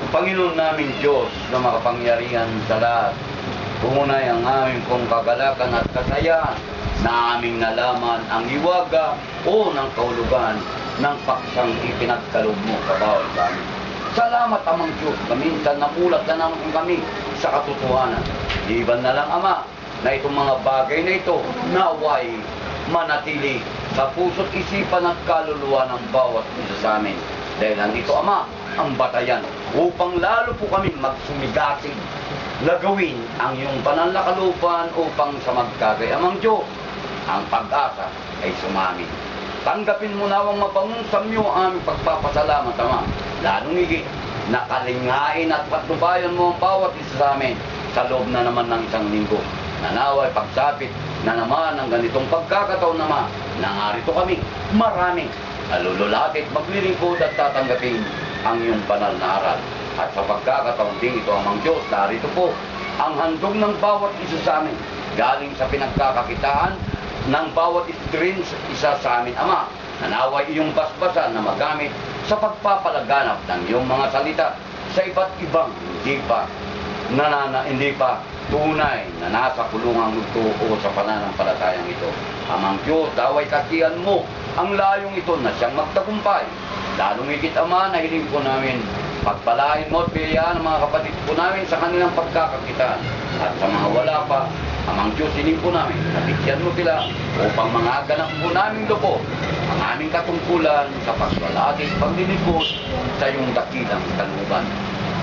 Panginoon namin Diyos na makapangyarihan sa lahat, tunay ang aming pong kagalakan at kasayahan na aming nalaman ang iwaga o ng kahulugan ng paksang ipinagkaloob mo sa bawat amin. Salamat amang Diyos, paminsan namulat na naman kami sa katotohanan. Iban na lang Ama, na itong mga bagay na ito naway manatili sa puso't isipan at kaluluwa ng bawat isa sa amin. Dahil nandito Ama, ang batayan upang lalo po kami magsumigasig lagawin ang iyong banal na kalooban upang sa magkagayamang Diyos ang pag-asa ay sumamin. Tanggapin mo nawang mapangong samyo ang aming pagpapasalamat Ama, lalong higit nakalinghain at patnubayan mo ang bawat isa sa amin sa loob na naman ng isang linggo. Nanaway pagsapit na naman ang ganitong pagkakataon Ama, nangarito kami maraming alululatit, maglilingkod at tatanggapin ang iyong banal na aral. At sa pagkakataon din ito amang Diyos, narito po ang handog ng bawat isa sa amin galing sa pinagkakakitaan ng bawat isa sa amin Ama. Nanaway iyong basbasan na magamit sa pagpapalaganap ng iyong mga salita sa iba't ibang hindi pa tunay na nasa kulungang lugto o sa pananampalatayang ito. Amang Diyos, daway kasihan mo ang layong ito na siyang magtagumpay. Lalong higit Ama, nahiling po namin pagpalain mo at biyayaan ang mga kapatid po namin sa kanilang pagkakakitaan. At sa mga wala pa, amang Diyos, hiling po namin, nabigyan mo sila upang mga ganap po namin lupo ang aming katungkulan sa paglalati at paglilingkod sa iyong dakilang kalooban.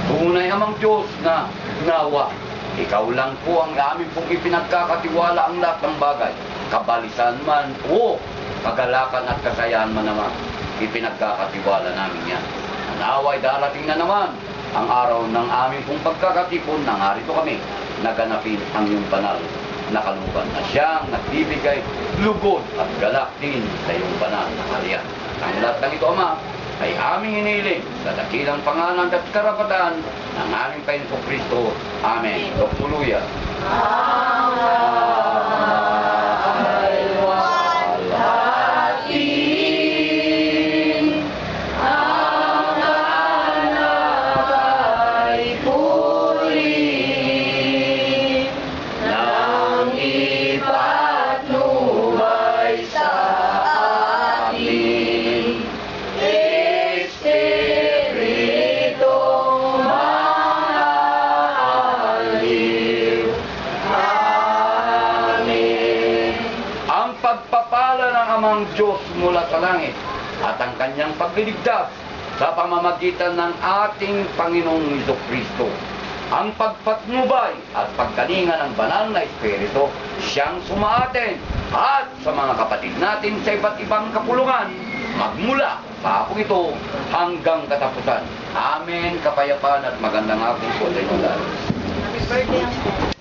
Tunay amang Diyos na nawa, ikaw lang po ang aming pong ipinagkakatiwala ang lahat ng bagay, kabalisan man o kagalakan at kasayahan man naman, ipinagkakatiwala namin yan. Naway darating na naman ang araw ng aming pong pagkakatipon na narito kami naganapin ang iyong banal na kalooban na siyang nagbibigay lugod at galak din sa iyong banal na kaharian. Ang lahat ng ito Ama ay aming hiniling sa dakilang pangalan at karapatan ng aming Panginoong Kristo. Amen. Doktuluya. Pagpapala ng amang Diyos mula sa langit at ang kanyang pagliligtas sa pamamagitan ng ating Panginoong Jesucristo. Ang pagpatnubay at pagkalinga ng banal na Espiritu siyang sumaatin at sa mga kapatid natin sa iba't ibang kapulungan magmula sa hapong ito hanggang katapusan. Amen. Kapayapaan at magandang hapon po sa inyo lahat. Happy birthday, Uncle.